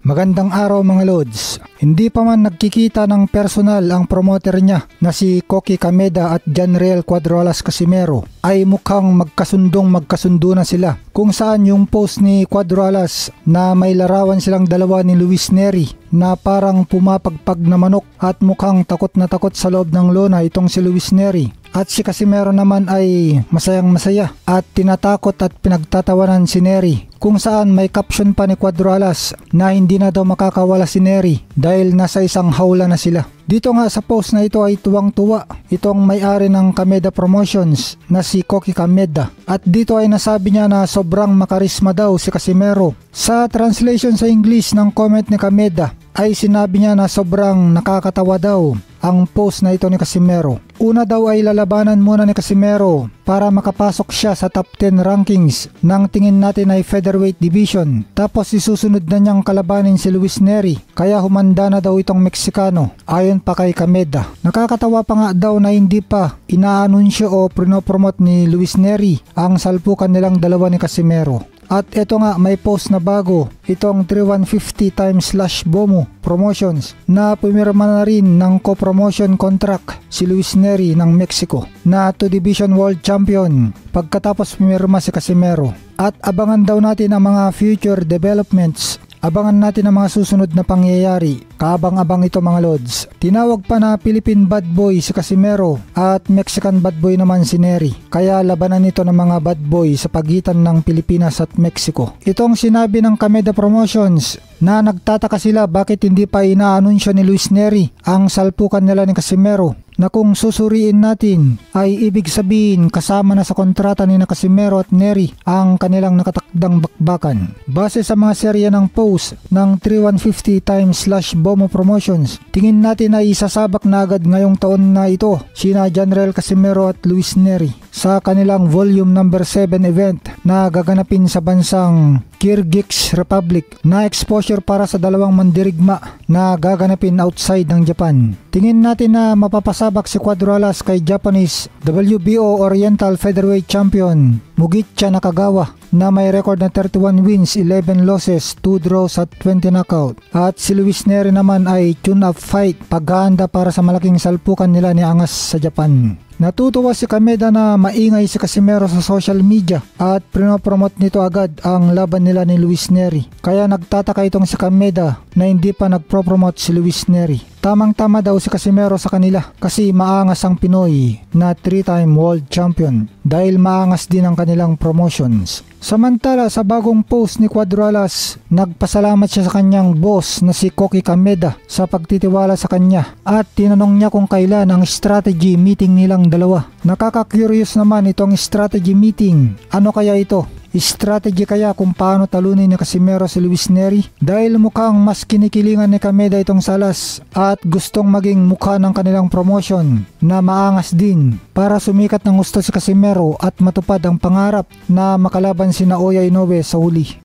Magandang araw mga Lods. Hindi pa man nagkikita ng personal ang promoter niya na si Koki Kameda at Janriel Cuadrolas Casimero ay mukhang magkasundo na sila, kung saan yung post ni Cuadrolas na may larawan silang dalawa ni Luis Nery na parang pumapagpag na manok at mukhang takot na takot sa loob ng lona itong si Luis Nery. At si Casimero naman ay masayang masaya at tinatakot at pinagtatawanan si Nery, kung saan may caption pa ni Cuadrolas na hindi na daw makakawala si Nery dahil nasa isang hawla na sila. Dito nga sa post na ito ay tuwang-tuwa itong may-ari ng Kameda Promotions na si Koki Kameda, at dito ay nasabi niya na sobrang makarisma daw si Casimero. Sa translation sa English ng comment ni Kameda ay sinabi niya na sobrang nakakatawa daw ang post na ito ni Casimero. Una daw ay lalabanan muna ni Casimero para makapasok siya sa top 10 rankings ng tingin natin ay featherweight division. Tapos isusunod na niyang kalabanin si Luis Nery, kaya humanda na daw itong Meksikano ayon pa kay Kameda. Nakakatawa pa nga daw na hindi pa inaanunsyo o prinopromote ni Luis Nery ang salpukan nilang dalawa ni Casimero. At ito nga, may post na bago itong 3150x/Bomo Promotions na pumirma na rin ng co-promotion contract si Luis Nery ng Mexico na 2 Division World Champion pagkatapos pumirma si Casimero. At abangan daw natin ang mga future developments. Abangan natin ang mga susunod na pangyayari. Kaabang-abang ito mga Lods. Tinawag pa na Philippine Bad Boy si Casimero at Mexican Bad Boy naman si Nery. Kaya labanan ito ng mga bad boy sa pagitan ng Pilipinas at Mexico. Itong sinabi ng Kameda Promotions na nagtataka sila bakit hindi pa inaanunsyo ni Luis Nery ang salpukan nila ni Casimero, na kung susuriin natin ay ibig sabihin kasama na sa kontrata ni Casimero at Nery ang kanilang nakatakdang bakbakan. Base sa mga serya ng post ng 3150x/Bomo Promotions, tingin natin ay isasabak na agad ngayong taon na ito sina Janriel Casimero at Luis Nery sa kanilang volume number 7 event na gaganapin sa bansang Kyrgyz Republic, na exposure para sa dalawang mandirigma na gaganapin outside ng Japan. Tingin natin na mapapasabak si Cuadrolas kay Japanese WBO Oriental Featherweight Champion Mugicha Nakagawa na may record na 31 wins, 11 losses, 2 draws at 20 knockout. At si Luis Nery naman ay tune-up fight, paghahanda para sa malaking salpukan nila ni Angas sa Japan. Natutuwa si Kameda na maingay si Casimero sa social media at prinopromote nito agad ang laban nila ni Luis Nery. Kaya nagtataka itong si Kameda na hindi pa nagpropromote si Luis Nery. Tamang-tama daw si Casimero sa kanila kasi maangas ang Pinoy na 3-time world champion dahil maangas din ang kanilang promotions. Samantala sa bagong post ni Cuadrolas, nagpasalamat siya sa kanyang boss na si Koki Kameda sa pagtitiwala sa kanya at tinanong niya kung kailan ang strategy meeting nilang dalawa. Nakaka-curious naman itong strategy meeting. Ano kaya ito? Strategy kaya kung paano talunin ni Casimero si Luis Nery? Dahil mukhang mas kinikilingan ni Kameda itong Salas at gustong maging mukha ng kanilang promotion na maangas din para sumikat ng gusto si Casimero at matupad ang pangarap na makalaban sina Oya Inoue sa huli.